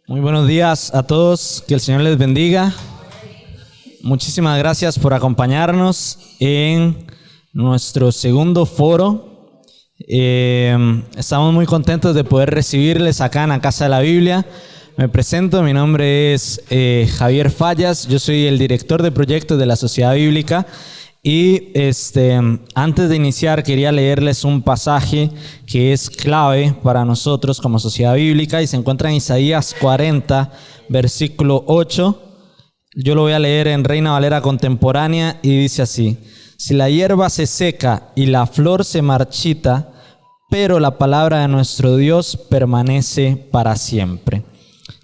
Muy buenos días a todos, que el Señor les bendiga. Muchísimas gracias por acompañarnos en nuestro segundo foro. Estamos muy contentos de poder recibirles acá en la Casa de la Biblia. Me presento, mi nombre es Javier Fallas, yo soy el director de proyectos de la Sociedad Bíblica. Y antes de iniciar quería leerles un pasaje que es clave para nosotros como Sociedad Bíblica y se encuentra en Isaías 40, versículo 8. Yo lo voy a leer en Reina Valera Contemporánea y dice así: si la hierba se seca y la flor se marchita, pero la palabra de nuestro Dios permanece para siempre.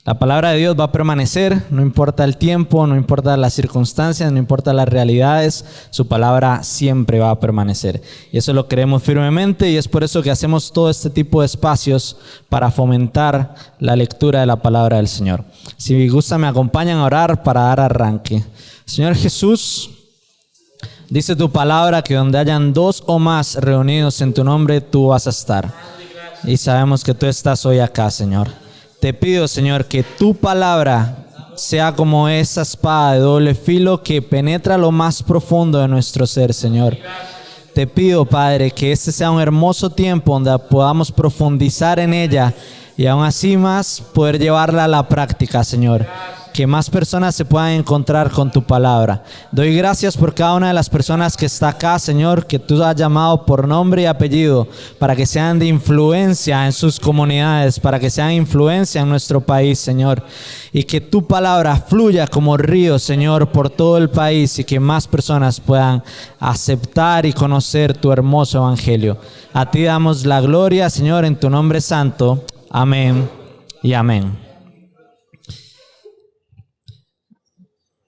La palabra de Dios va a permanecer, no importa el tiempo, no importa las circunstancias, no importa las realidades, su palabra siempre va a permanecer. Y eso lo creemos firmemente y es por eso que hacemos todo este tipo de espacios para fomentar la lectura de la palabra del Señor. Si gusta, me acompañan a orar para dar arranque. Señor Jesús, dice tu palabra que donde hayan dos o más reunidos en tu nombre, tú vas a estar. Y sabemos que tú estás hoy acá, Señor. Te pido, Señor, que tu palabra sea como esa espada de doble filo que penetra lo más profundo de nuestro ser, Señor. Te pido, Padre, que este sea un hermoso tiempo donde podamos profundizar en ella y aún así más poder llevarla a la práctica, Señor. Que más personas se puedan encontrar con tu palabra. Doy gracias por cada una de las personas que está acá, Señor, que tú has llamado por nombre y apellido, para que sean de influencia en sus comunidades, para que sean influencia en nuestro país, Señor. Y que tu palabra fluya como río, Señor, por todo el país y que más personas puedan aceptar y conocer tu hermoso evangelio. A ti damos la gloria, Señor, en tu nombre santo. Amén y amén.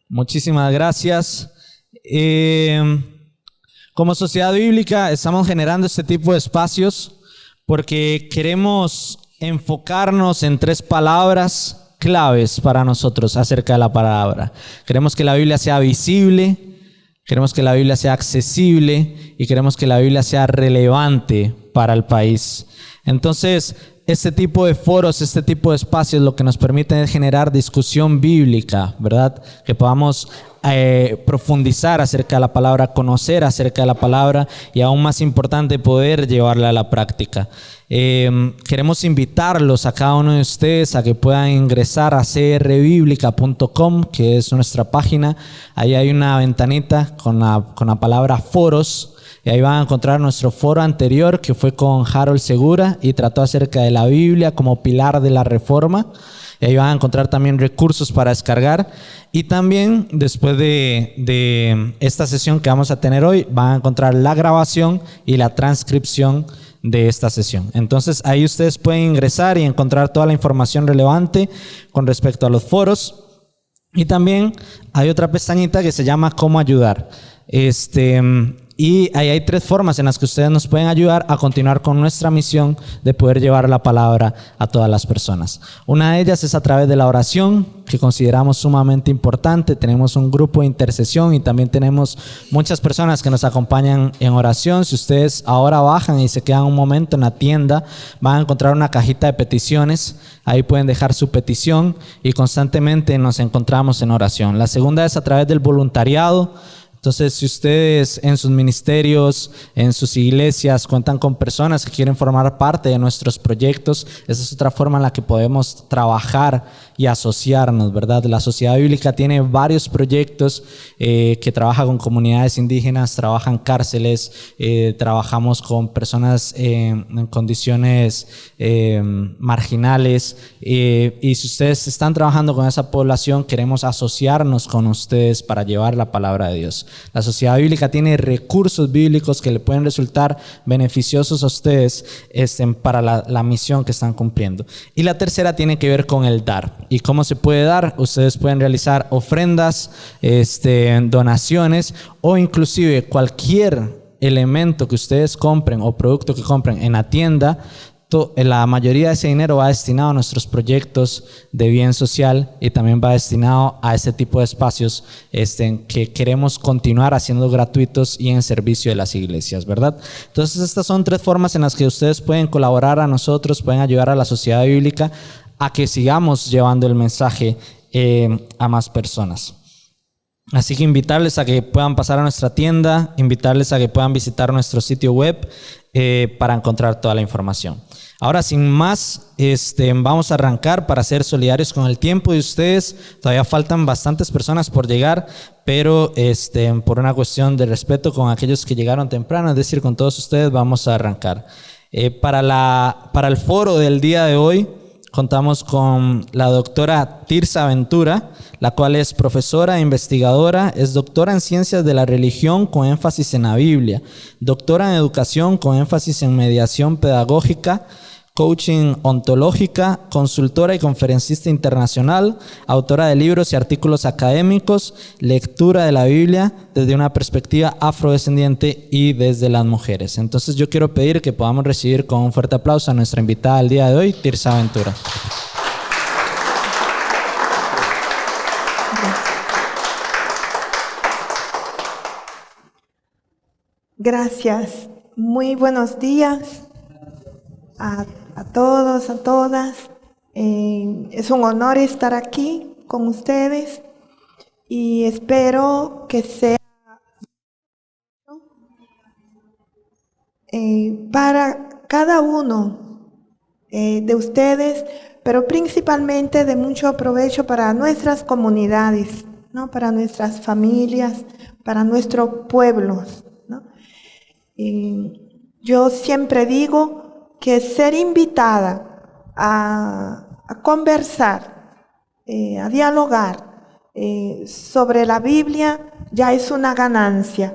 Muchísimas gracias. Como Sociedad Bíblica estamos generando este tipo de espacios porque queremos enfocarnos en 3 palabras claves para nosotros acerca de la palabra. Queremos que la Biblia sea visible, queremos que la Biblia sea accesible y queremos que la Biblia sea relevante para el país. Entonces, este tipo de foros, este tipo de espacios lo que nos permite es generar discusión bíblica, ¿verdad? Que podamos profundizar acerca de la palabra, conocer acerca de la palabra y aún más importante, poder llevarla a la práctica. Queremos invitarlos a cada uno de ustedes a que puedan ingresar a crbiblica.com, que es nuestra página. Ahí hay una ventanita con la palabra foros. Y ahí van a encontrar nuestro foro anterior que fue con Harold Segura y trató acerca de la Biblia como pilar de la reforma. Y ahí van a encontrar también recursos para descargar. Y también después de esta sesión que vamos a tener hoy, van a encontrar la grabación y la transcripción de esta sesión. Entonces ahí ustedes pueden ingresar y encontrar toda la información relevante con respecto a los foros. Y también hay otra pestañita que se llama Cómo ayudar. Y ahí hay 3 formas en las que ustedes nos pueden ayudar a continuar con nuestra misión de poder llevar la palabra a todas las personas. Una de ellas es a través de la oración, que consideramos sumamente importante. Tenemos un grupo de intercesión y también tenemos muchas personas que nos acompañan en oración. Si ustedes ahora bajan y se quedan un momento en la tienda, van a encontrar una cajita de peticiones. Ahí pueden dejar su petición y constantemente nos encontramos en oración. La segunda es a través del voluntariado. Entonces, si ustedes en sus ministerios, en sus iglesias, cuentan con personas que quieren formar parte de nuestros proyectos, esa es otra forma en la que podemos trabajar y asociarnos, ¿verdad? La Sociedad Bíblica tiene varios proyectos que trabajan con comunidades indígenas, trabajan cárceles, trabajamos con personas en condiciones marginales. Y si ustedes están trabajando con esa población, queremos asociarnos con ustedes para llevar la palabra de Dios. La Sociedad Bíblica tiene recursos bíblicos que le pueden resultar beneficiosos a ustedes para la misión que están cumpliendo. Y la tercera tiene que ver con el dar. ¿Y cómo se puede dar? Ustedes pueden realizar ofrendas, donaciones o inclusive cualquier elemento que ustedes compren o producto que compren en la tienda. La mayoría de ese dinero va destinado a nuestros proyectos de bien social y también va destinado a este tipo de espacios que queremos continuar haciendo gratuitos y en servicio de las iglesias, ¿verdad? Entonces estas son 3 formas en las que ustedes pueden colaborar a nosotros, pueden ayudar a la Sociedad Bíblica a que sigamos llevando el mensaje a más personas. Así que invitarles a que puedan pasar a nuestra tienda, invitarles a que puedan visitar nuestro sitio web para encontrar toda la información. Ahora, sin más, vamos a arrancar para ser solidarios con el tiempo de ustedes. Todavía faltan bastantes personas por llegar, pero por una cuestión de respeto con aquellos que llegaron temprano, es decir, con todos ustedes, vamos a arrancar. Para el foro del día de hoy, contamos con la doctora Tirsa Ventura, la cual es profesora e investigadora, es doctora en Ciencias de la Religión con énfasis en la Biblia, doctora en Educación con énfasis en Mediación Pedagógica, coaching ontológica, consultora y conferencista internacional, autora de libros y artículos académicos, lectura de la Biblia desde una perspectiva afrodescendiente y desde las mujeres. Entonces yo quiero pedir que podamos recibir con un fuerte aplauso a nuestra invitada del día de hoy, Tirsa Ventura. Gracias. Muy buenos días a todos, a todas. Es un honor estar aquí con ustedes y espero que sea para cada uno de ustedes, pero principalmente de mucho provecho para nuestras comunidades, ¿no? Para nuestras familias, para nuestros pueblos, ¿no? Yo siempre digo que ser invitada a conversar, a dialogar sobre la Biblia ya es una ganancia.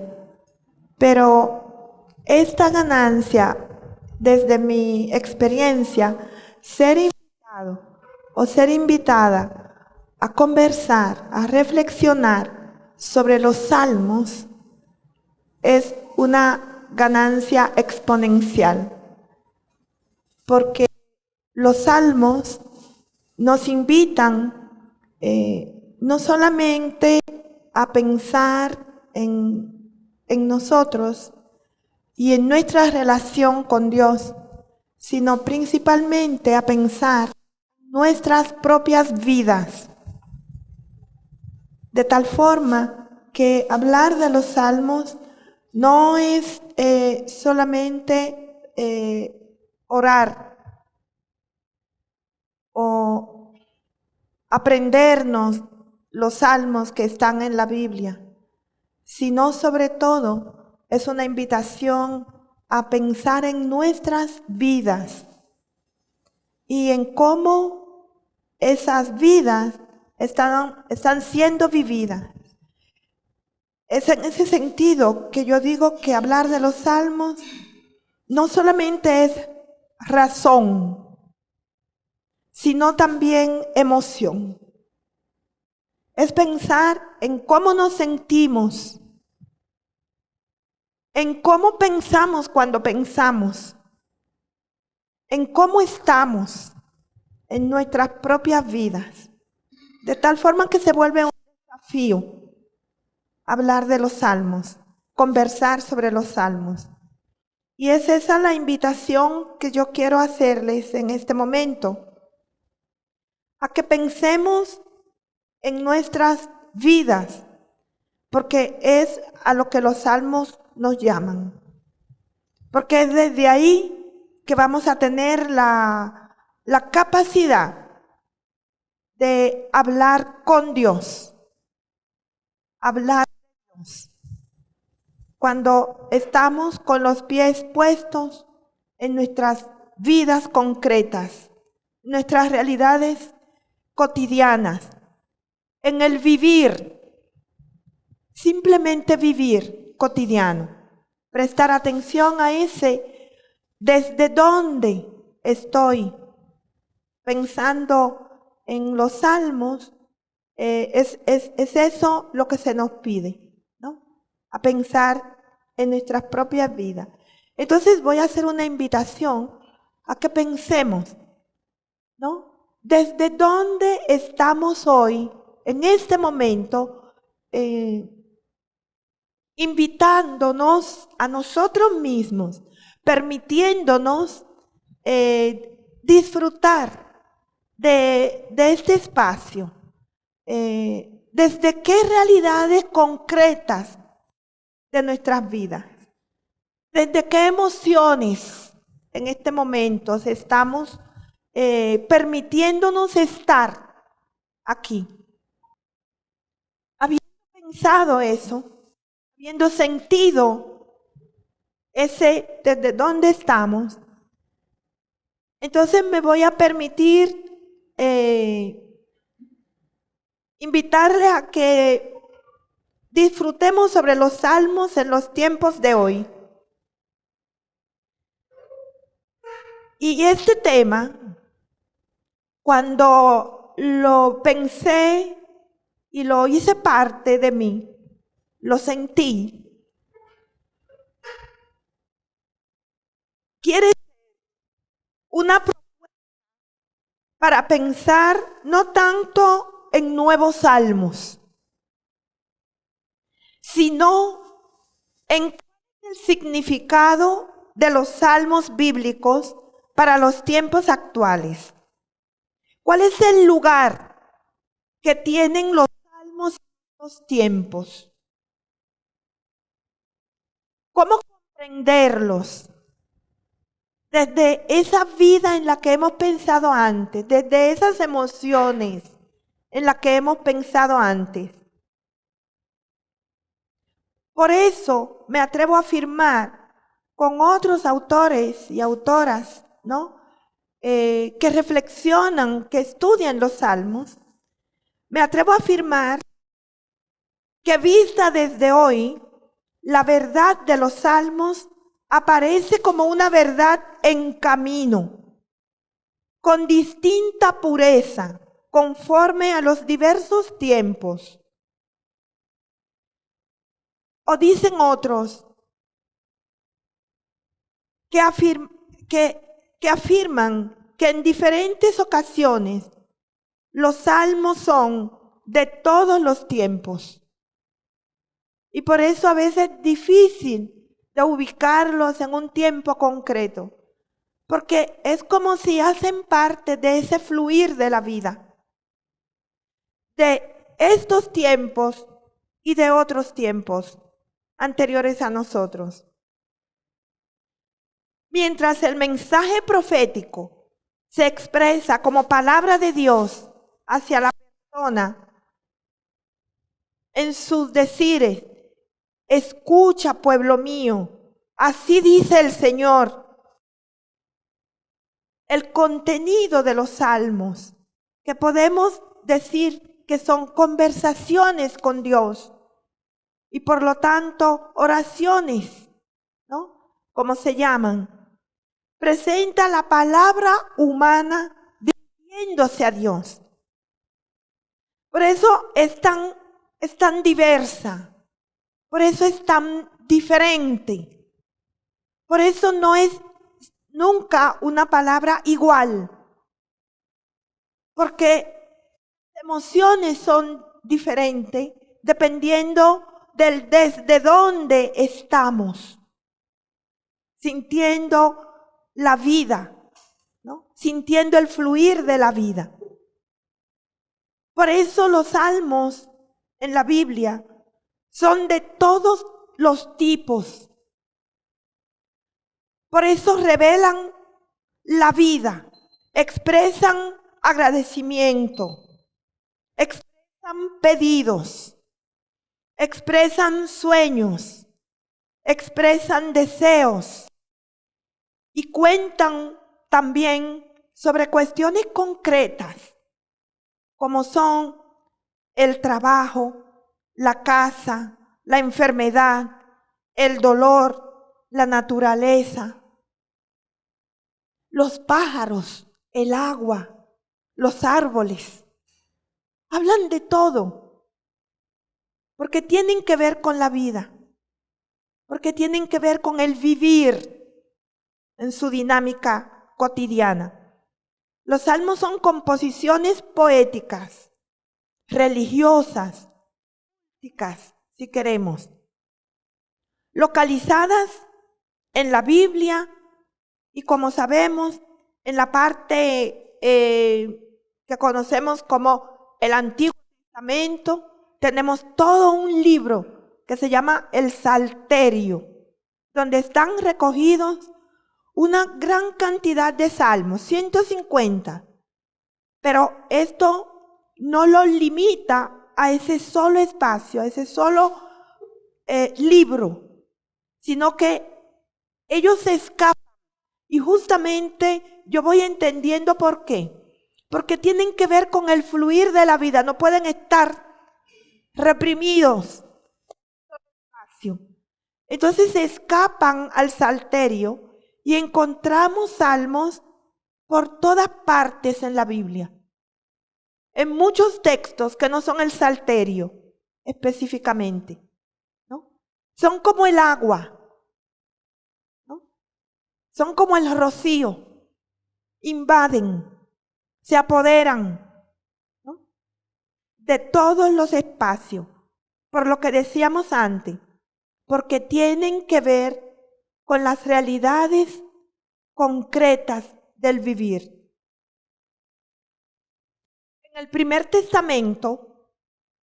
Pero esta ganancia, desde mi experiencia, ser invitado o ser invitada a conversar, a reflexionar sobre los salmos, es una ganancia exponencial. Porque los salmos nos invitan no solamente a pensar en nosotros y en nuestra relación con Dios, sino principalmente a pensar en nuestras propias vidas. De tal forma que hablar de los salmos no es solamente orar o aprendernos los salmos que están en la Biblia, sino sobre todo es una invitación a pensar en nuestras vidas y en cómo esas vidas están siendo vividas. Es en ese sentido que yo digo que hablar de los salmos no solamente es razón, sino también emoción. Es pensar en cómo nos sentimos, en cómo pensamos cuando pensamos, en cómo estamos en nuestras propias vidas. De tal forma que se vuelve un desafío hablar de los salmos, conversar sobre los salmos. Y es esa la invitación que yo quiero hacerles en este momento, a que pensemos en nuestras vidas, porque es a lo que los salmos nos llaman. Porque es desde ahí que vamos a tener la capacidad de hablar con Dios, hablar con Dios. Cuando estamos con los pies puestos en nuestras vidas concretas, nuestras realidades cotidianas, en el vivir, simplemente vivir cotidiano, prestar atención a ese, desde dónde estoy pensando en los salmos, es eso lo que se nos pide, ¿no? A pensar en nuestras propias vidas. Entonces voy a hacer una invitación a que pensemos, ¿no? ¿Desde dónde estamos hoy, en este momento, invitándonos a nosotros mismos, permitiéndonos disfrutar de este espacio, desde qué realidades concretas de nuestras vidas, desde qué emociones en este momento estamos permitiéndonos estar aquí. Habiendo pensado eso, habiendo sentido desde dónde estamos, entonces me voy a permitir invitarle a que disfrutemos sobre los salmos en los tiempos de hoy. Y este tema, cuando lo pensé y lo hice parte de mí, lo sentí, quiere ser una propuesta para pensar no tanto en nuevos salmos, sino en el significado de los salmos bíblicos para los tiempos actuales. ¿Cuál es el lugar que tienen los salmos en los tiempos? ¿Cómo comprenderlos? Desde esa vida en la que hemos pensado antes, desde esas emociones en las que hemos pensado antes. Por eso me atrevo a afirmar con otros autores y autoras, ¿no? Que reflexionan, que estudian los salmos, me atrevo a afirmar que vista desde hoy, la verdad de los salmos aparece como una verdad en camino, con distinta pureza, conforme a los diversos tiempos. O dicen otros que afirman que en diferentes ocasiones los salmos son de todos los tiempos. Y por eso a veces es difícil de ubicarlos en un tiempo concreto, porque es como si hacen parte de ese fluir de la vida, de estos tiempos y de otros tiempos anteriores a nosotros. Mientras el mensaje profético se expresa como palabra de Dios hacia la persona en sus decires, escucha, pueblo mío, así dice el Señor. El contenido de los salmos, que podemos decir que son conversaciones con Dios y por lo tanto oraciones, ¿no? Como se llaman, presenta la palabra humana dirigiéndose a Dios. Por eso es tan diversa. Por eso es tan diferente. Por eso no es nunca una palabra igual. Porque las emociones son diferentes dependiendo desde dónde estamos. Sintiendo la vida, ¿no? Sintiendo el fluir de la vida. Por eso los salmos en la Biblia son de todos los tipos. Por eso revelan la vida, expresan agradecimiento, expresan pedidos, expresan sueños, expresan deseos y cuentan también sobre cuestiones concretas, como son el trabajo, la casa, la enfermedad, el dolor, la naturaleza, los pájaros, el agua, los árboles. Hablan de todo, porque tienen que ver con la vida, porque tienen que ver con el vivir en su dinámica cotidiana. Los salmos son composiciones poéticas, religiosas, si queremos, localizadas en la Biblia y, como sabemos, en la parte que conocemos como el Antiguo Testamento, tenemos todo un libro que se llama el Salterio, donde están recogidos una gran cantidad de salmos, 150. Pero esto no lo limita a ese solo espacio, a ese solo libro, sino que ellos se escapan. Y justamente yo voy entendiendo por qué. Porque tienen que ver con el fluir de la vida. No pueden estar reprimidos. Entonces se escapan al Salterio y encontramos salmos por todas partes en la Biblia. En muchos textos que no son el Salterio específicamente, ¿no? Son como el agua, ¿no? Son como el rocío. Invaden, se apoderan, ¿no?, de todos los espacios, por lo que decíamos antes, porque tienen que ver con las realidades concretas del vivir. En el Primer Testamento,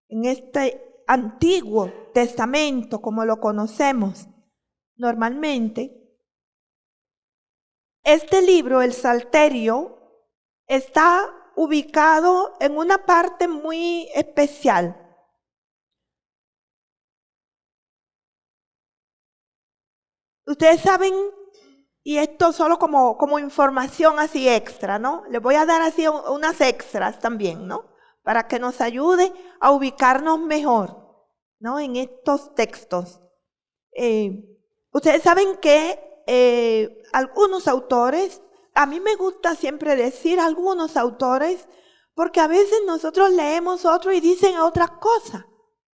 en este Antiguo Testamento, como lo conocemos normalmente, este libro, el Salterio, está ubicado en una parte muy especial. Ustedes saben, y esto solo como información así extra, ¿no? Les voy a dar así unas extras también, ¿no? Para que nos ayude a ubicarnos mejor, ¿no?, en estos textos. Ustedes saben que algunos autores, a mí me gusta siempre decir algunos autores, porque a veces nosotros leemos otro y dicen otras cosas,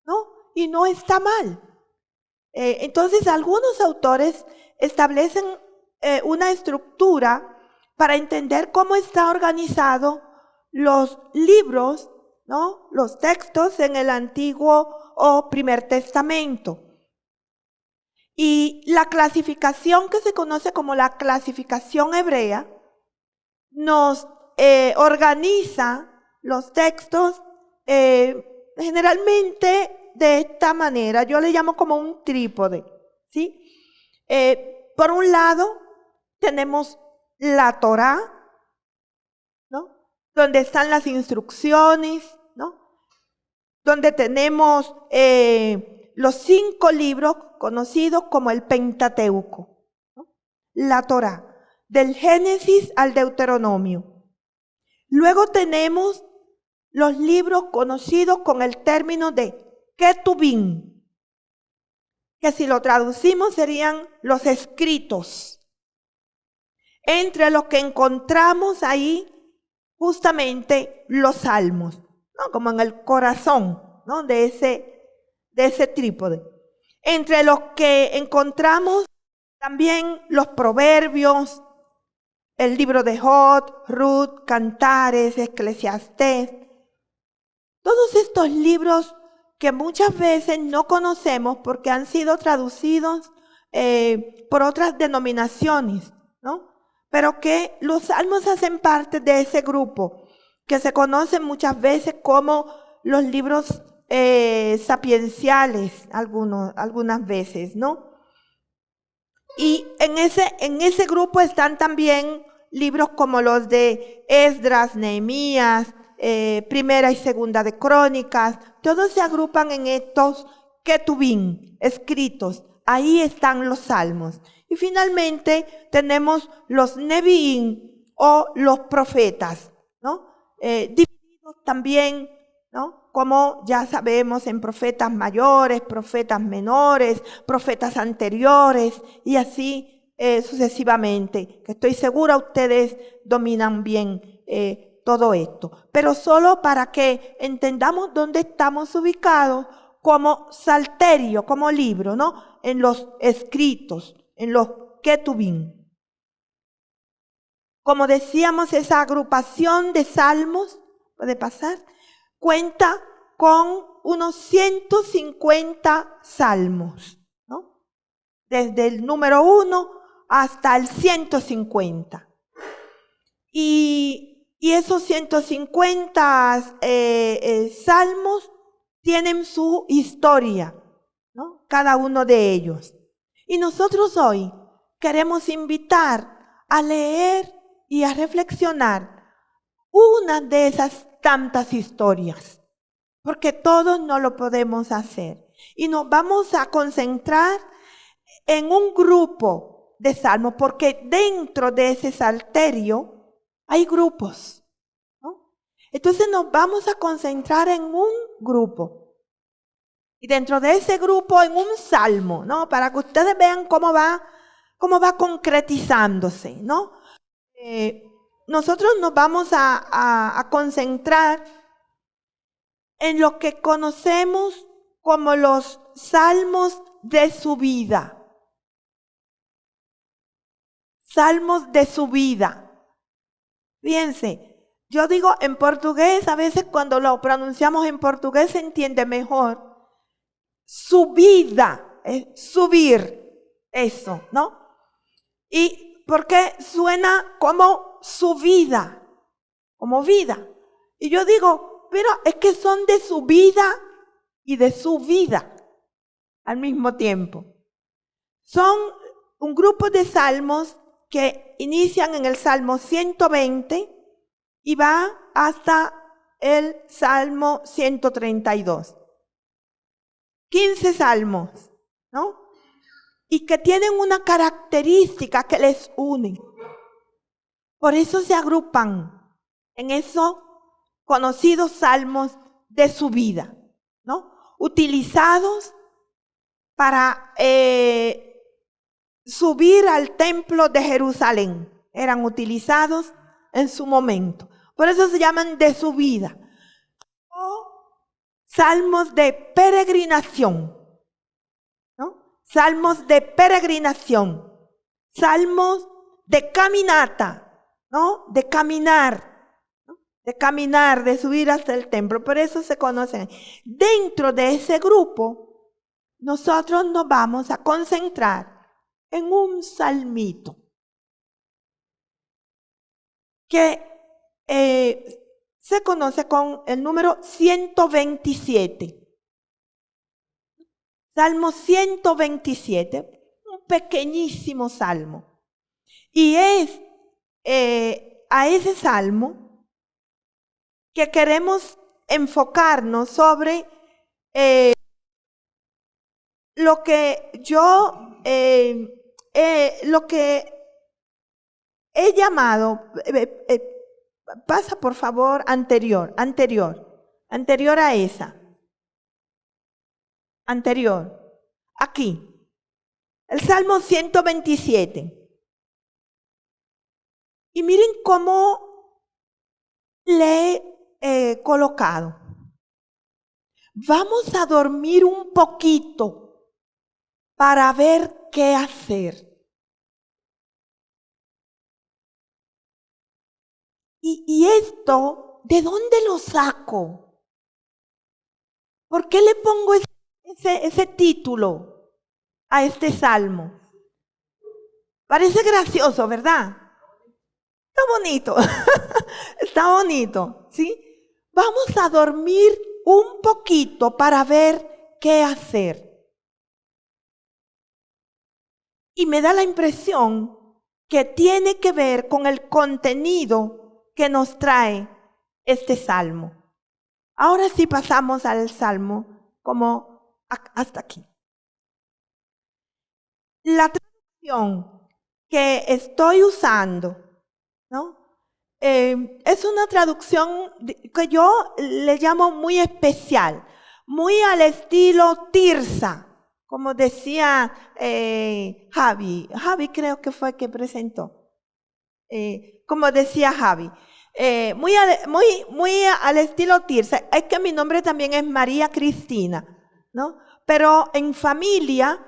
¿no? Y no está mal. Entonces, algunos autores establecen una estructura para entender cómo está organizado los libros, ¿no?, los textos en el Antiguo o Primer Testamento. Y la clasificación que se conoce como la clasificación hebrea nos organiza los textos generalmente de esta manera. Yo le llamo como un trípode, ¿sí? Por un lado tenemos la Torá, ¿no?, donde están las instrucciones, ¿no?, donde tenemos los 5 libros conocidos como el Pentateuco, ¿no?, la Torá, del Génesis al Deuteronomio. Luego tenemos los libros conocidos con el término de Ketubim, que si lo traducimos serían los escritos, entre los que encontramos ahí justamente los salmos, ¿no?, como en el corazón, ¿no?, de ese trípode. Entre los que encontramos también los proverbios, el libro de Job, Ruth, Cantares, Eclesiastés. Todos estos libros que muchas veces no conocemos porque han sido traducidos por otras denominaciones, ¿no?, pero que los salmos hacen parte de ese grupo, que se conocen muchas veces como los libros sapienciales, algunas veces, ¿no? Y en ese grupo están también libros como los de Esdras, Nehemías, Primera y Segunda de Crónicas. Todos se agrupan en estos Ketubim, escritos. Ahí están los salmos. Y finalmente tenemos los Neviim o los profetas, ¿no?, divididos también, ¿no?, como ya sabemos, en profetas mayores, profetas menores, profetas anteriores y así sucesivamente, que estoy segura ustedes dominan bien todo esto. Pero solo para que entendamos dónde estamos ubicados como salterio, como libro, ¿no?, en los escritos, en los Ketubim. Como decíamos, esa agrupación de salmos, puede pasar, cuenta con unos 150 salmos, ¿no?, desde el número 1 hasta el 150. Y Y esos 150 salmos tienen su historia, ¿no? Cada uno de ellos. Y nosotros hoy queremos invitar a leer y a reflexionar una de esas tantas historias, porque todos no lo podemos hacer. Y nos vamos a concentrar en un grupo de salmos, porque dentro de ese salterio hay grupos, ¿no? Entonces nos vamos a concentrar en un grupo. Y dentro de ese grupo en un salmo, ¿no? Para que ustedes vean cómo va concretizándose, ¿no? Nosotros nos vamos a concentrar en lo que conocemos como los salmos de subida. Salmos de subida. Fíjense, yo digo en portugués, a veces cuando lo pronunciamos en portugués se entiende mejor. Subida, subir, eso, ¿no? Y porque suena como subida, como vida. Y yo digo, pero es que son de subida y de su vida al mismo tiempo. Son un grupo de salmos que inician en el Salmo 120 y va hasta el Salmo 132. 15 salmos, ¿no? Y que tienen una característica que les une. Por eso se agrupan en esos conocidos salmos de su vida, ¿no? Utilizados para subir al templo de Jerusalén. Eran utilizados en su momento. Por eso se llaman de su vida. O salmos de peregrinación, ¿no? Salmos de peregrinación. Salmos de caminata, ¿no? De caminar, ¿no? De caminar, de subir hasta el templo. Por eso se conocen. Dentro de ese grupo, nosotros nos vamos a concentrar en un salmito que se conoce con el número 127. Salmo 127, un pequeñísimo salmo. Y es a ese salmo que queremos enfocarnos sobre lo que yo lo que he llamado, pasa por favor anterior a esa, aquí, el Salmo 127. Y miren cómo le he colocado. Vamos a dormir un poquito para ver qué hacer. Y esto, ¿de dónde lo saco? ¿Por qué le pongo ese título a este salmo? Parece gracioso, ¿verdad? Está bonito, está bonito, ¿sí? Vamos a dormir un poquito para ver qué hacer. Y me da la impresión que tiene que ver con el contenido que nos trae este salmo. Ahora sí pasamos al salmo como hasta aquí. La traducción que estoy usando, ¿no? Es una traducción que yo le llamo muy especial, muy al estilo Tirsa, como decía Javi. Javi creo que fue que presentó. Como decía Javi, muy al estilo Tirsa. Es que mi nombre también es María Cristina, ¿no? Pero en familia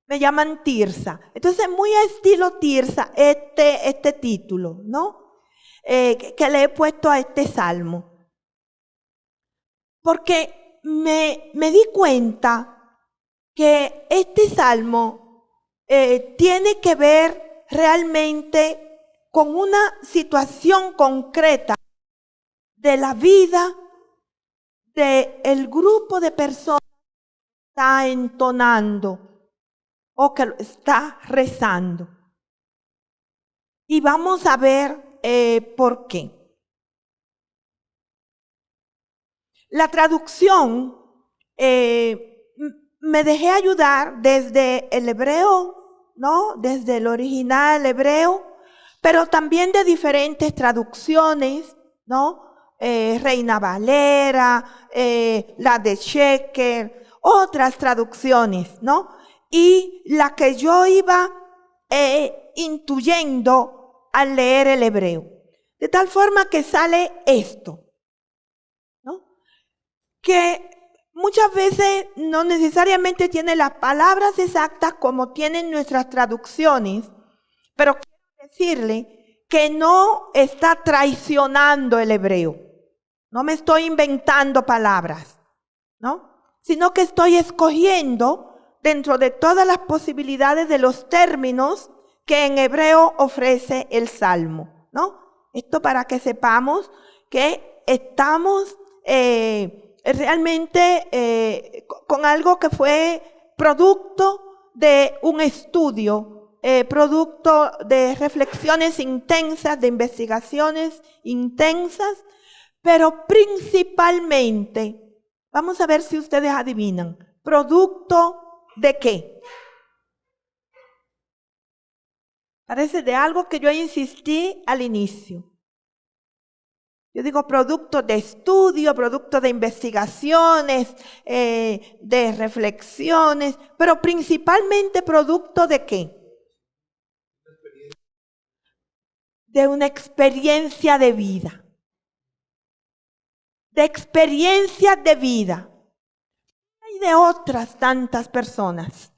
me llaman Tirsa. Entonces, muy a estilo Tirsa este título, ¿no? Que le he puesto a este salmo. Porque me di cuenta que este salmo tiene que ver realmente con una situación concreta de la vida del grupo de personas que está entonando o que lo está rezando. Y vamos a ver por qué. La traducción, me dejé ayudar desde el hebreo, ¿no? Desde el original hebreo, pero también de diferentes traducciones, ¿no? Reina Valera, la de Sheker, otras traducciones, ¿no? Y la que yo iba intuyendo al leer el hebreo. De tal forma que sale esto, ¿no? Que muchas veces no necesariamente tiene las palabras exactas como tienen nuestras traducciones, pero quiero decirle que no está traicionando el hebreo. No me estoy inventando palabras, ¿no? Sino que estoy escogiendo dentro de todas las posibilidades de los términos que en hebreo ofrece el Salmo, ¿no? Esto para que sepamos que estamos realmente con algo que fue producto de un estudio, producto de reflexiones intensas, de investigaciones intensas, pero principalmente, vamos a ver si ustedes adivinan, ¿producto de qué? Parece de algo que yo insistí al inicio. Yo digo producto de estudio, producto de investigaciones, de reflexiones, pero principalmente producto de qué? De una experiencia de vida. De experiencia de vida. Y de otras tantas personas,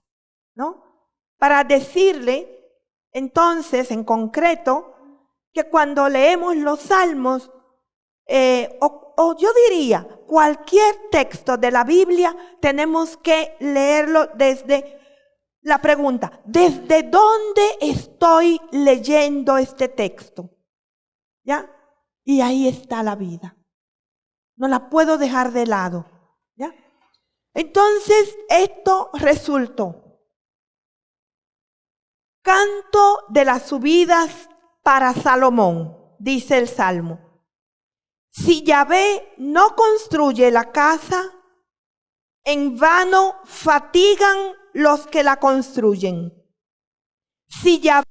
¿no? Para decirle, entonces, en concreto, que cuando leemos los salmos, o yo diría, cualquier texto de la Biblia, tenemos que leerlo desde la pregunta, ¿desde dónde estoy leyendo este texto? ¿Ya? Y ahí está la vida. No la puedo dejar de lado. ¿Ya? Entonces, esto resultó. Canto de las subidas para Salomón, dice el Salmo. Si Yahvé no construye la casa, en vano fatigan los que la construyen. Si Yahvé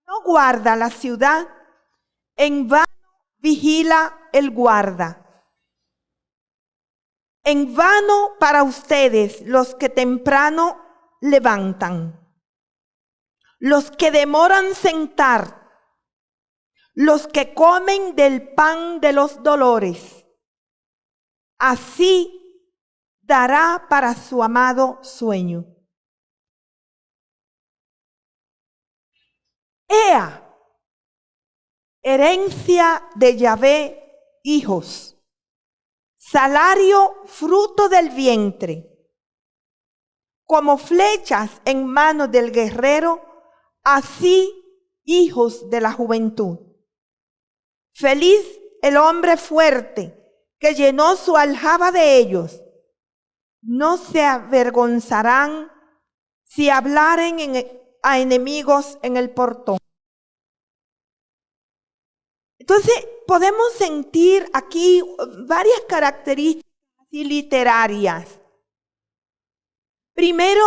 no guarda la ciudad, en vano vigila el guarda. En vano para ustedes los que temprano levantan, los que demoran sentar, los que comen del pan de los dolores. Así dará para su amado sueño. Ea, herencia de Yahvé, hijos, salario fruto del vientre, como flechas en manos del guerrero, así hijos de la juventud. Feliz el hombre fuerte que llenó su aljaba de ellos. No se avergonzarán si hablaren a enemigos en el portón. Entonces, podemos sentir aquí varias características literarias. Primero,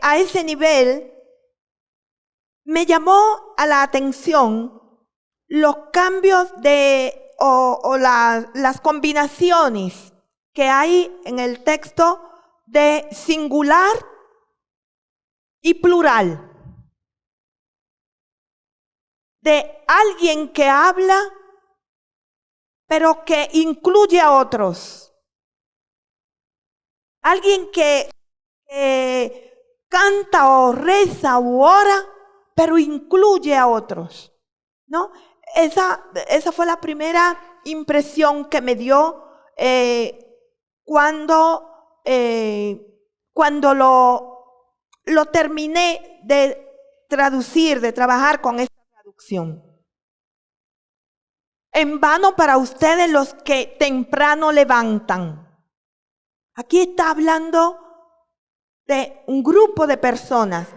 a ese nivel, me llamó a la atención los cambios las combinaciones que hay en el texto de singular y plural. De alguien que habla, pero que incluye a otros. Alguien que canta o reza u ora, pero incluye a otros, ¿no? Esa fue la primera impresión que me dio cuando lo terminé de traducir, de trabajar con esta traducción. En vano para ustedes los que temprano levantan. Aquí está hablando de un grupo de personas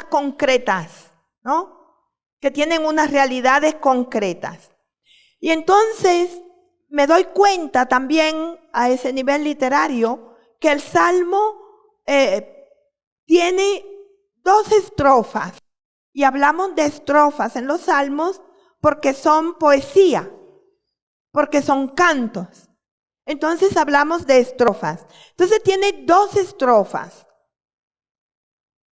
concretas, ¿no? Que tienen unas realidades concretas. Y entonces me doy cuenta también a ese nivel literario que el Salmo tiene 2 estrofas. Y hablamos de estrofas en los Salmos porque son poesía, porque son cantos. Entonces hablamos de estrofas. Entonces tiene 2 estrofas.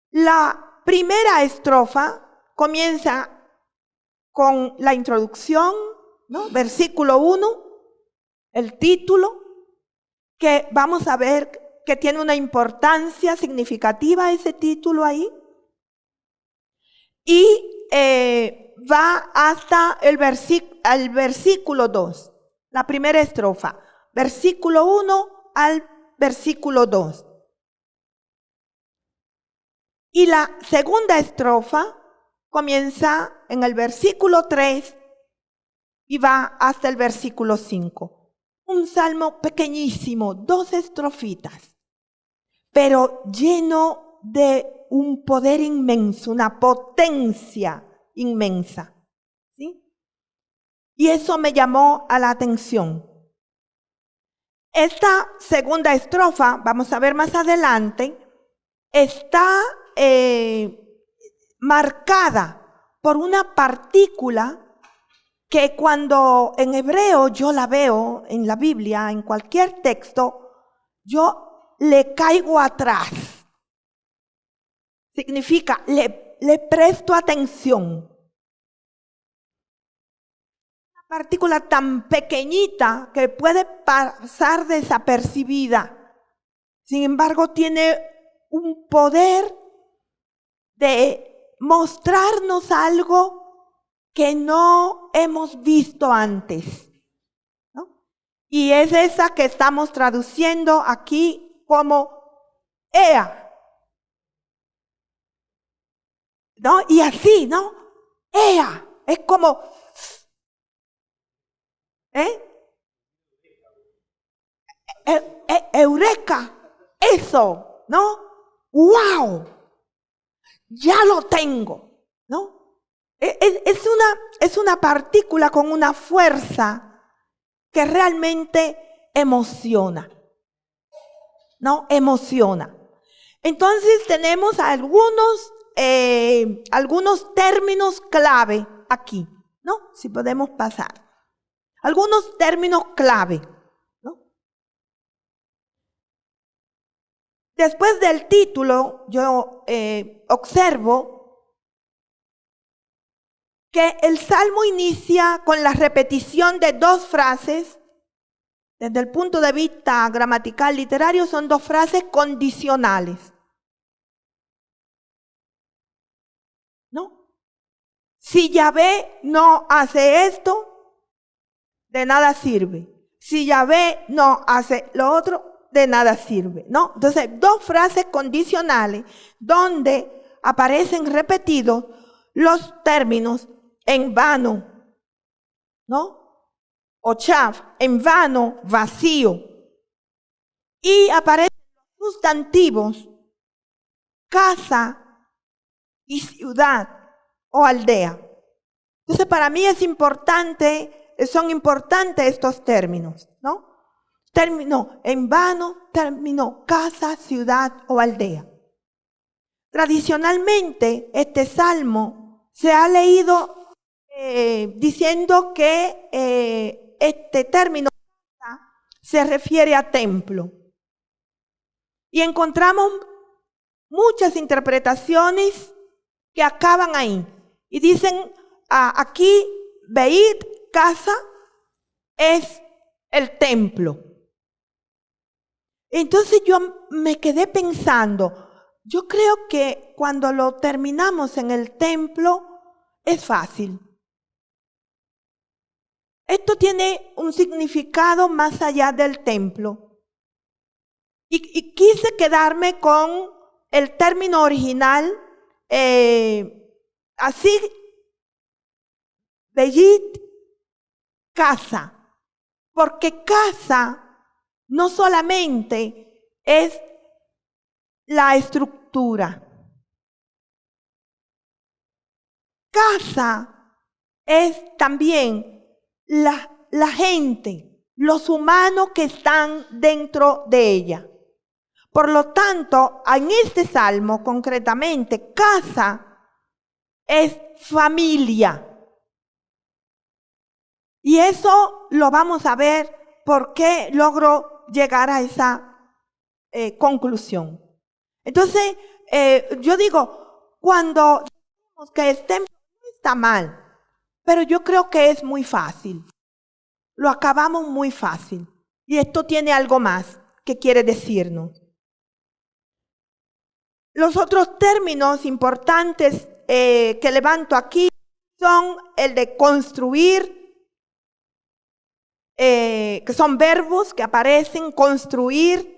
La primera estrofa comienza con la introducción, ¿no? Versículo 1, el título, que vamos a ver que tiene una importancia significativa ese título ahí. Y va hasta el versículo 2, la primera estrofa, versículo 1 al versículo 2. Y la segunda estrofa comienza en el versículo 3 y va hasta el versículo 5. Un salmo pequeñísimo, 2 estrofitas, pero lleno de un poder inmenso, una potencia inmensa, ¿sí? Y eso me llamó a la atención. Esta segunda estrofa, vamos a ver más adelante, está marcada por una partícula que cuando en hebreo yo la veo en la Biblia, en cualquier texto, yo le caigo atrás. Significa, le presto atención. Una partícula tan pequeñita que puede pasar desapercibida. Sin embargo, tiene un poder de mostrarnos algo que no hemos visto antes, ¿no? Y es esa que estamos traduciendo aquí como Ea, ¿no? Y así, ¿no? Ea, es como, Eureka, eso, ¿no? ¡Wow! Ya lo tengo, ¿no? Es una partícula con una fuerza que realmente emociona, ¿no? Emociona. Entonces tenemos algunos términos clave aquí, ¿no? Si podemos pasar. Algunos términos clave, ¿no? Después del título, yo observo que el Salmo inicia con la repetición de 2 frases. Desde el punto de vista gramatical literario, son 2 frases condicionales, ¿no? Si Yahvé no hace esto, de nada sirve. Si Yahvé no hace lo otro, de nada sirve, ¿no? Entonces, 2 frases condicionales donde aparecen repetidos los términos en vano, ¿no? O chaf, en vano, vacío. Y aparecen los sustantivos casa y ciudad o aldea. Entonces, para mí son importantes estos términos, ¿no? Término en vano, término casa, ciudad o aldea. Tradicionalmente, este salmo se ha leído diciendo que este término se refiere a templo. Y encontramos muchas interpretaciones que acaban ahí. Y dicen aquí, Beit, casa, es el templo. Entonces yo me quedé pensando, yo creo que cuando lo terminamos en el templo es fácil. Esto tiene un significado más allá del templo. Y quise quedarme con el término original, así, Beit, casa, porque casa no solamente es la estructura. Casa es también la gente, los humanos que están dentro de ella. Por lo tanto, en este salmo concretamente, casa es familia. Y eso lo vamos a ver por qué logro llegar a esa conclusión. Entonces, yo digo, cuando decimos que el templo no está mal, pero yo creo que es muy fácil. Lo acabamos muy fácil. Y esto tiene algo más que quiere decirnos. Los otros términos importantes que levanto aquí son el de construir, que son verbos que aparecen, construir,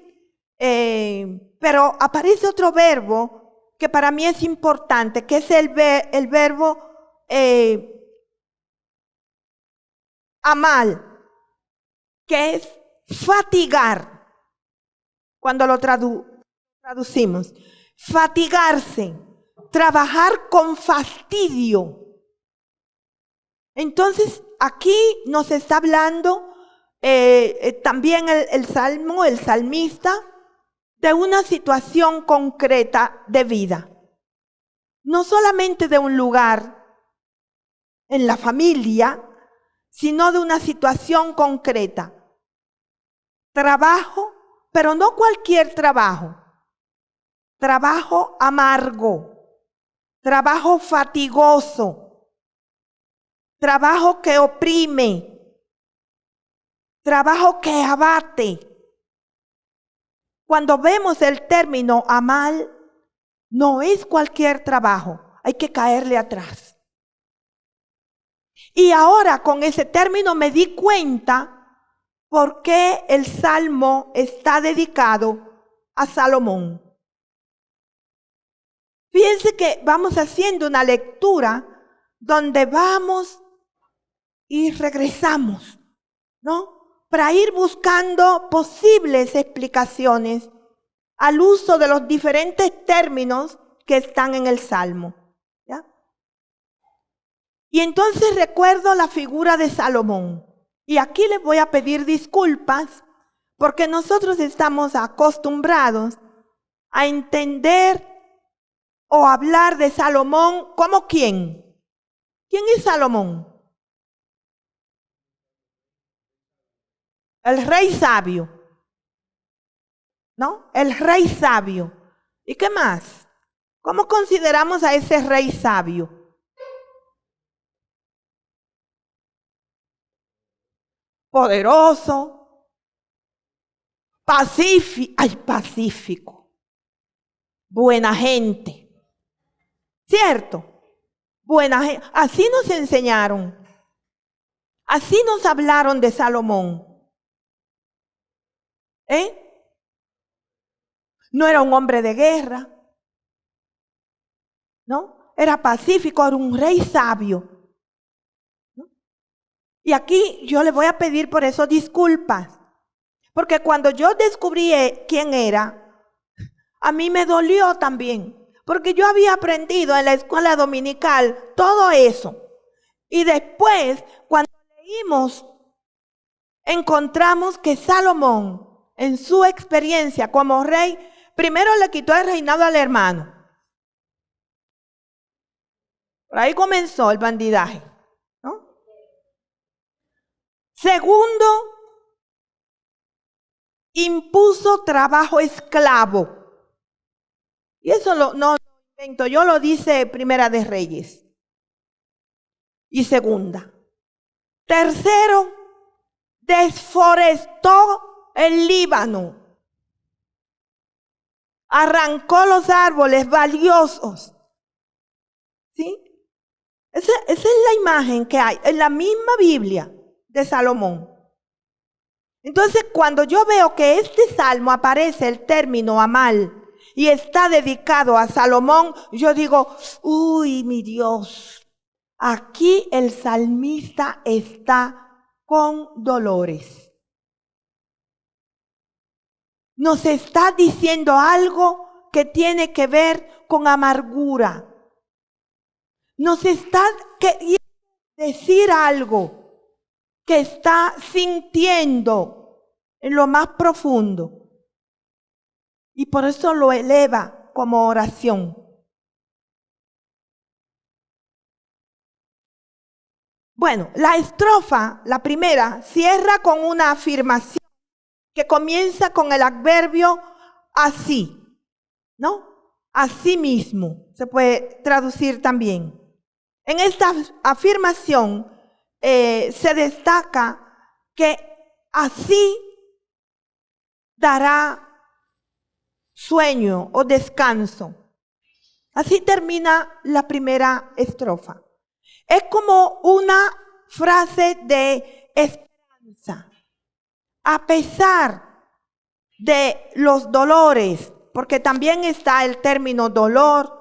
pero aparece otro verbo que para mí es importante, que es el verbo amal, que es fatigar, cuando lo traducimos. Fatigarse, trabajar con fastidio. Entonces, aquí nos está hablando también el salmo, el salmista, de una situación concreta de vida. No solamente de un lugar en la familia, sino de una situación concreta. Trabajo, pero no cualquier trabajo. Trabajo amargo, trabajo fatigoso, trabajo que oprime, trabajo que abate. Cuando vemos el término amal, no es cualquier trabajo, hay que caerle atrás. Y ahora con ese término me di cuenta por qué el salmo está dedicado a Salomón. Fíjense que vamos haciendo una lectura donde vamos y regresamos, ¿no? Para ir buscando posibles explicaciones al uso de los diferentes términos que están en el Salmo, ¿ya? Y entonces recuerdo la figura de Salomón. Y aquí les voy a pedir disculpas porque nosotros estamos acostumbrados a entender o hablar de Salomón como ¿quién? ¿Quién es Salomón? El rey sabio, ¿no? El rey sabio. ¿Y qué más? ¿Cómo consideramos a ese rey sabio? Poderoso, pacífico, buena gente. ¿Cierto? Buena gente. Así nos enseñaron. Así nos hablaron de Salomón. No era un hombre de guerra. ¿No? Era pacífico, era un rey sabio. ¿No? Y aquí yo le voy a pedir por eso disculpas. Porque cuando yo descubrí quién era, a mí me dolió también. Porque yo había aprendido en la escuela dominical todo eso. Y después, cuando leímos, encontramos que Salomón, en su experiencia como rey, primero le quitó el reinado al hermano. Por ahí comenzó el bandidaje, ¿no? Segundo, impuso trabajo esclavo. Y eso no lo invento yo, lo dice Primera de Reyes. Y segunda. Tercero, desforestó el Líbano. Arrancó los árboles valiosos. ¿Sí? Esa es la imagen que hay en la misma Biblia de Salomón. Entonces, cuando yo veo que este salmo aparece el término amal y está dedicado a Salomón, yo digo, uy, mi Dios, aquí el salmista está con dolores. Nos está diciendo algo que tiene que ver con amargura. Nos está queriendo decir algo que está sintiendo en lo más profundo. Y por eso lo eleva como oración. Bueno, la estrofa, la primera, cierra con una afirmación que comienza con el adverbio así, ¿no? Así mismo, se puede traducir también. En esta afirmación se destaca que así dará sueño o descanso. Así termina la primera estrofa. Es como una frase de esperanza. A pesar de los dolores, porque también está el término dolor.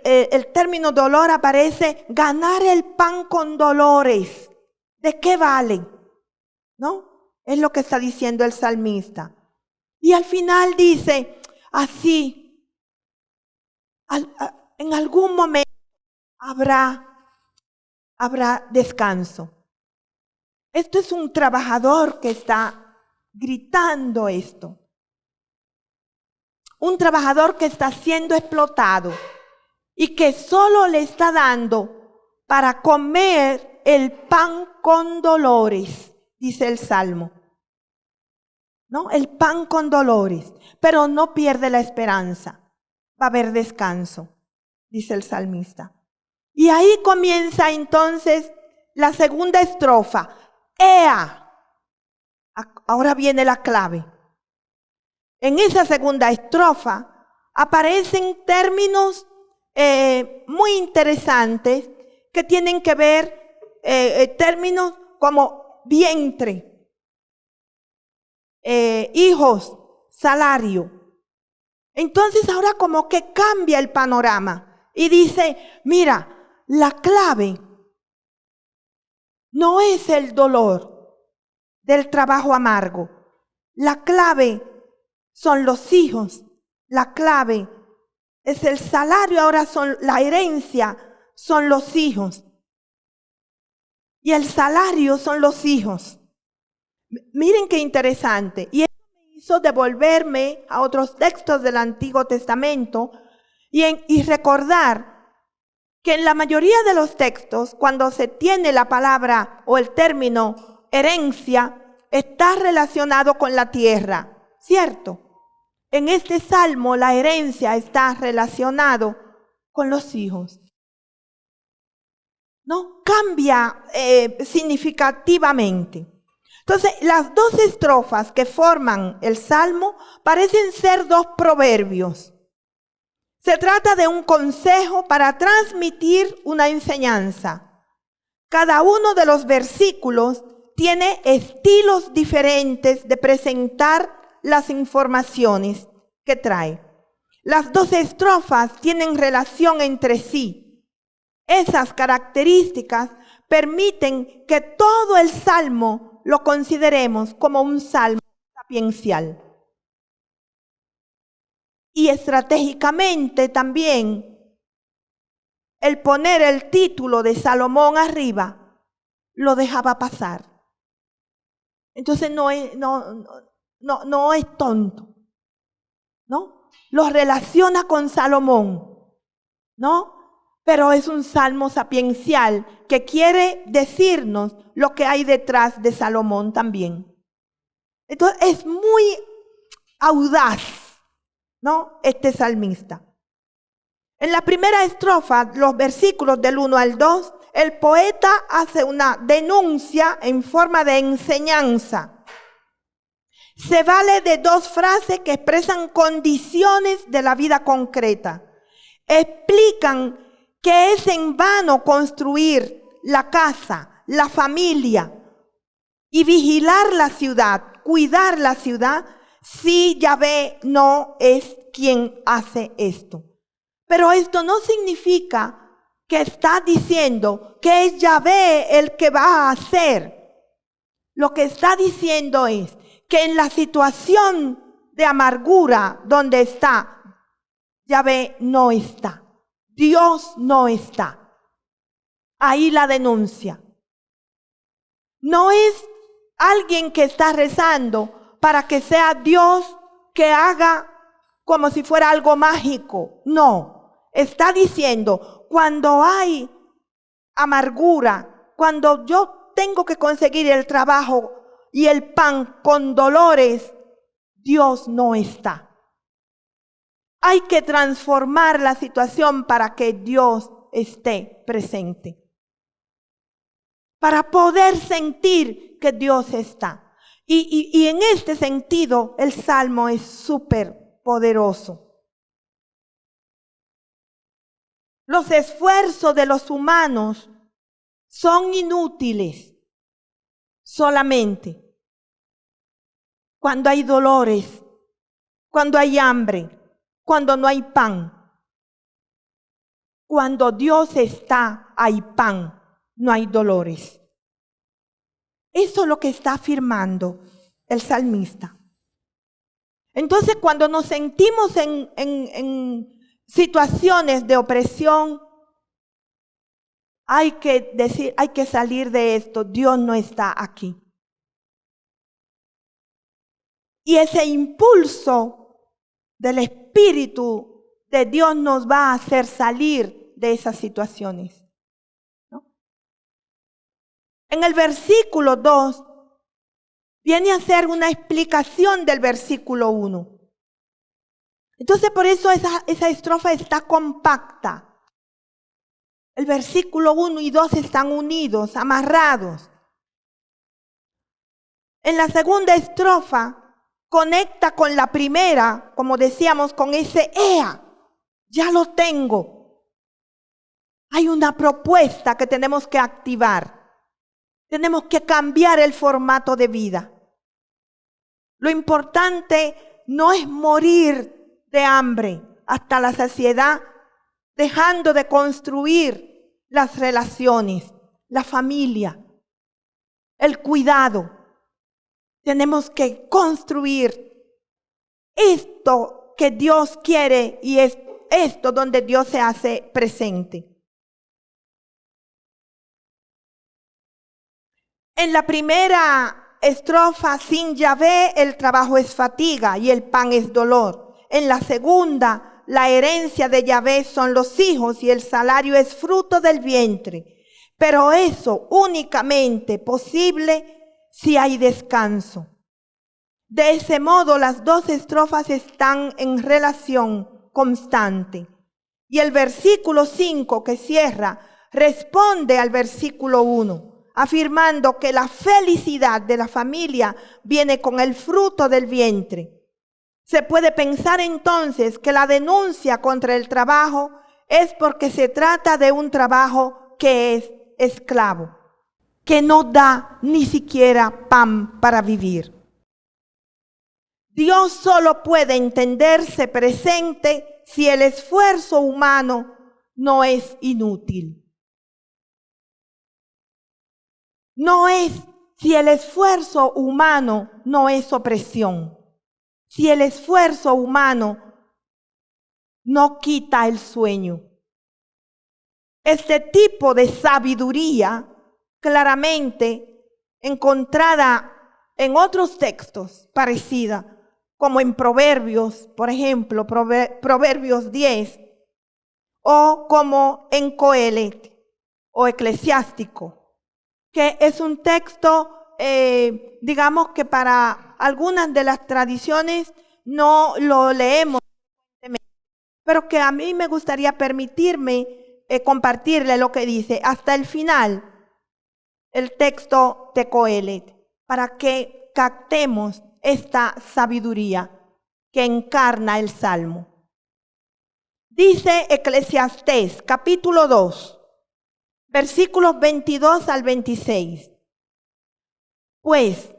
El término dolor aparece, ganar el pan con dolores. ¿De qué vale? ¿No? Es lo que está diciendo el salmista. Y al final dice, así, en algún momento habrá descanso. Esto es un trabajador que está gritando esto. Un trabajador que está siendo explotado y que solo le está dando para comer el pan con dolores, dice el Salmo. ¿No? El pan con dolores, pero no pierde la esperanza. Va a haber descanso, dice el salmista. Y ahí comienza entonces la segunda estrofa. Ea. Ahora viene la clave. En esa segunda estrofa aparecen términos muy interesantes que tienen que ver términos como vientre, hijos, salario. Entonces ahora como que cambia el panorama y dice, mira, la clave no es el dolor del trabajo amargo. La clave son los hijos. La clave es el salario, ahora son la herencia, son los hijos. Y el salario son los hijos. Miren qué interesante. Y eso me hizo devolverme a otros textos del Antiguo Testamento y recordar que en la mayoría de los textos, cuando se tiene la palabra o el término herencia, está relacionado con la tierra, ¿cierto? En este salmo la herencia está relacionado con los hijos. ¿No? Cambia significativamente. Entonces, las dos estrofas que forman el salmo parecen ser dos proverbios. Se trata de un consejo para transmitir una enseñanza. Cada uno de los versículos tiene estilos diferentes de presentar las informaciones que trae. Las dos estrofas tienen relación entre sí. Esas características permiten que todo el salmo lo consideremos como un salmo sapiencial. Y estratégicamente también, el poner el título de Salomón arriba lo dejaba pasar. Entonces no es tonto, ¿no? Lo relaciona con Salomón, ¿no? Pero es un salmo sapiencial que quiere decirnos lo que hay detrás de Salomón también. Entonces es muy audaz, ¿no? Este salmista. En la primera estrofa, los versículos del 1 al 2, el poeta hace una denuncia en forma de enseñanza. Se vale de dos frases que expresan condiciones de la vida concreta. Explican que es en vano construir la casa, la familia y vigilar la ciudad, cuidar la ciudad, si Yahvé no es quien hace esto. Pero esto no significa que está diciendo que es Yahvé el que va a hacer. Lo que está diciendo es que en la situación de amargura donde está, Yahvé no está. Dios no está. Ahí la denuncia. No es alguien que está rezando para que sea Dios que haga como si fuera algo mágico. No, está diciendo, cuando hay amargura, cuando yo tengo que conseguir el trabajo y el pan con dolores, Dios no está. Hay que transformar la situación para que Dios esté presente. Para poder sentir que Dios está. Y en este sentido, el Salmo es súper poderoso. Los esfuerzos de los humanos son inútiles solamente cuando hay dolores, cuando hay hambre, cuando no hay pan. Cuando Dios está, hay pan, no hay dolores. Eso es lo que está afirmando el salmista. Entonces, cuando nos sentimos en situaciones de opresión, hay que decir, hay que salir de esto. Dios no está aquí. Y ese impulso del Espíritu de Dios nos va a hacer salir de esas situaciones, ¿no? En el versículo 2 viene a ser una explicación del versículo 1. Entonces por eso esa estrofa está compacta. El versículo 1 y 2 están unidos, amarrados. En la segunda estrofa conecta con la primera, como decíamos, con ese ea. Ya lo tengo. Hay una propuesta que tenemos que activar. Tenemos que cambiar el formato de vida. Lo importante no es morir de hambre hasta la saciedad, dejando de construir las relaciones, la familia, el cuidado. Tenemos que construir esto que Dios quiere y es esto donde Dios se hace presente. En la primera estrofa, sin Yahvé, el trabajo es fatiga y el pan es dolor. En la segunda, la herencia de Yahvé son los hijos y el salario es fruto del vientre. Pero eso únicamente posible si hay descanso. De ese modo, las dos estrofas están en relación constante. Y el versículo 5 que cierra responde al versículo 1, afirmando que la felicidad de la familia viene con el fruto del vientre. Se puede pensar entonces que la denuncia contra el trabajo es porque se trata de un trabajo que es esclavo, que no da ni siquiera pan para vivir. Dios solo puede entenderse presente si el esfuerzo humano no es inútil. No es si el esfuerzo humano no es opresión. Si el esfuerzo humano no quita el sueño. Este tipo de sabiduría claramente encontrada en otros textos parecida, como en Proverbios, por ejemplo, Proverbios 10, o como en Coelet o Eclesiástico, que es un texto, digamos que para algunas de las tradiciones no lo leemos, pero que a mí me gustaría permitirme compartirle lo que dice hasta el final, el texto de Coelet, para que captemos esta sabiduría que encarna el Salmo. Dice Eclesiastés, capítulo 2, versículos 22 al 26. Pues,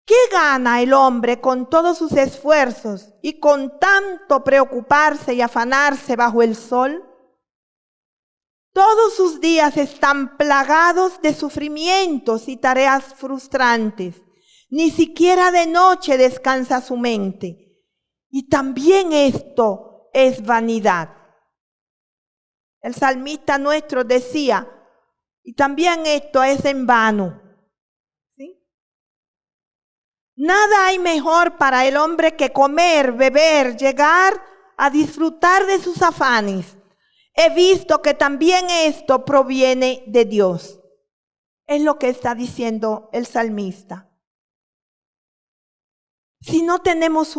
¿qué gana el hombre con todos sus esfuerzos y con tanto preocuparse y afanarse bajo el sol? Todos sus días están plagados de sufrimientos y tareas frustrantes. Ni siquiera de noche descansa su mente. Y también esto es vanidad. El salmista nuestro decía, y también esto es en vano. ¿Sí? Nada hay mejor para el hombre que comer, beber, llegar a disfrutar de sus afanes. He visto que también esto proviene de Dios. Es lo que está diciendo el salmista. Si no tenemos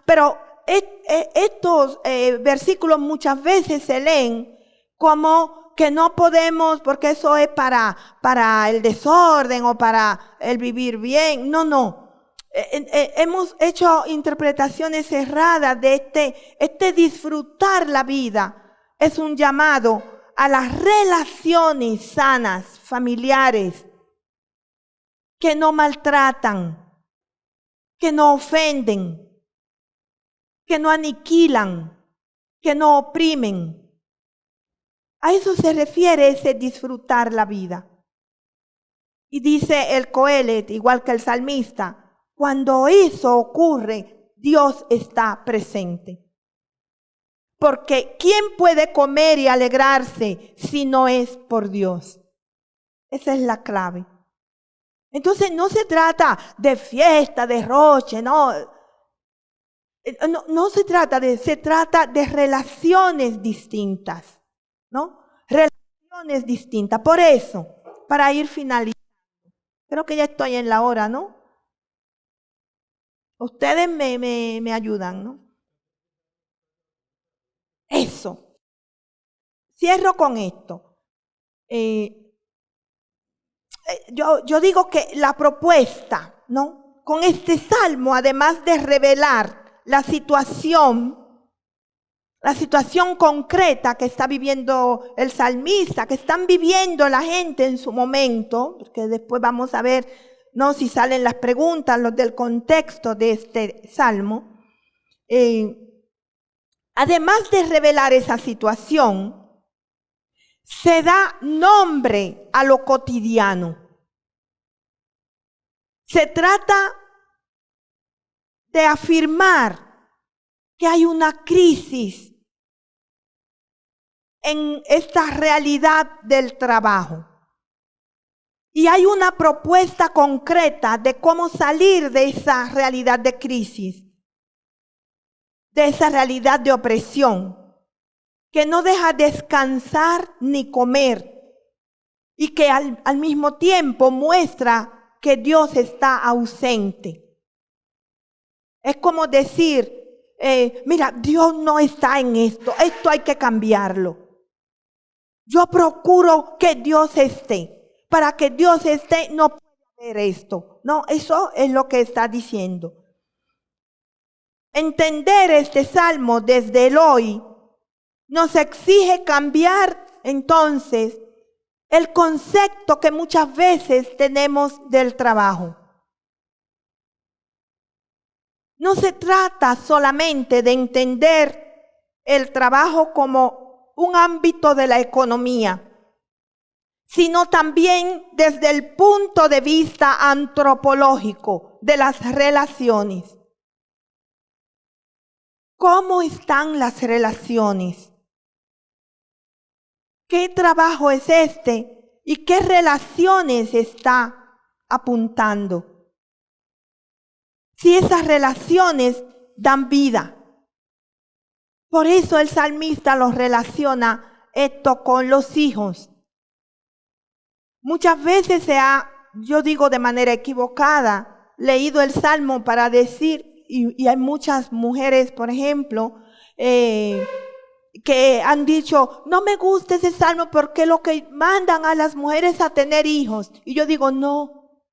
pero estos versículos muchas veces se leen como que no podemos, porque eso es para el desorden o para el vivir bien. No. Hemos hecho interpretaciones erradas de este disfrutar la vida. Es un llamado a las relaciones sanas, familiares, que no maltratan, que no ofenden, que no aniquilan, que no oprimen. A eso se refiere ese disfrutar la vida. Y dice el Coelet, igual que el salmista, cuando eso ocurre, Dios está presente. Porque ¿quién puede comer y alegrarse si no es por Dios? Esa es la clave. Entonces no se trata de fiesta, de roche, no se trata de relaciones distintas, ¿no? Relaciones distintas. Por eso, para ir finalizando, creo que ya estoy en la hora, ¿no? Ustedes me ayudan, ¿no? Eso. Cierro con esto. Yo digo que la propuesta, ¿no? Con este salmo, además de revelar la situación concreta que está viviendo el salmista, que están viviendo la gente en su momento, porque después vamos a ver, ¿no?, si salen las preguntas, los del contexto de este salmo. Además de revelar esa situación, se da nombre a lo cotidiano. Se trata de afirmar que hay una crisis en esta realidad del trabajo. Y hay una propuesta concreta de cómo salir de esa realidad de crisis, de esa realidad de opresión, que no deja descansar ni comer y que al mismo tiempo muestra que Dios está ausente. Es como decir, mira, Dios no está en esto hay que cambiarlo. Yo procuro que Dios esté. Para que Dios esté no puede haber esto. No, eso es lo que está diciendo. Entender este salmo desde el hoy nos exige cambiar entonces el concepto que muchas veces tenemos del trabajo. No se trata solamente de entender el trabajo como un ámbito de la economía, sino también desde el punto de vista antropológico de las relaciones. ¿Cómo están las relaciones? ¿Qué trabajo es este? ¿Y qué relaciones está apuntando? Si esas relaciones dan vida. Por eso el salmista los relaciona esto con los hijos. Muchas veces yo digo de manera equivocada, leído el salmo para decir, y hay muchas mujeres, por ejemplo, que han dicho, no me gusta ese salmo porque lo que mandan a las mujeres a tener hijos. Y yo digo, no.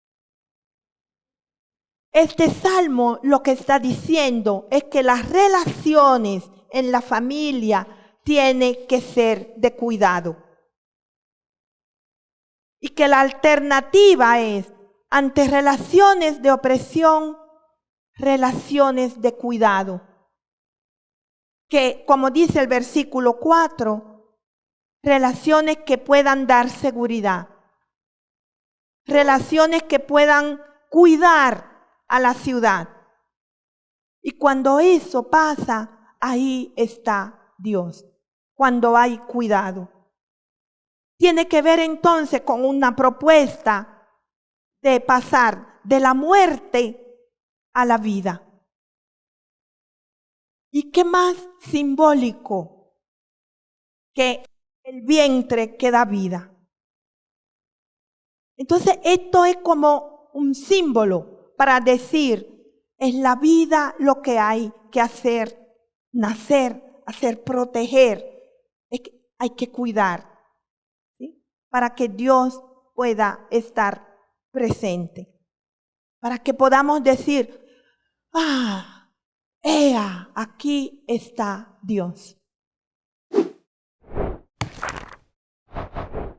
Este salmo lo que está diciendo es que las relaciones en la familia tienen que ser de cuidado. Y que la alternativa es, ante relaciones de opresión, relaciones de cuidado. Que, como dice el versículo 4, relaciones que puedan dar seguridad, relaciones que puedan cuidar a la ciudad. Y cuando eso pasa, ahí está Dios, cuando hay cuidado. Tiene que ver entonces con una propuesta de pasar de la muerte a la vida. ¿Y qué más simbólico que el vientre que da vida? Entonces esto es como un símbolo para decir, es la vida lo que hay que hacer, nacer, hacer proteger, es que hay que cuidar, ¿sí? Para que Dios pueda estar presente, para que podamos decir, ¡ea! Aquí está Dios.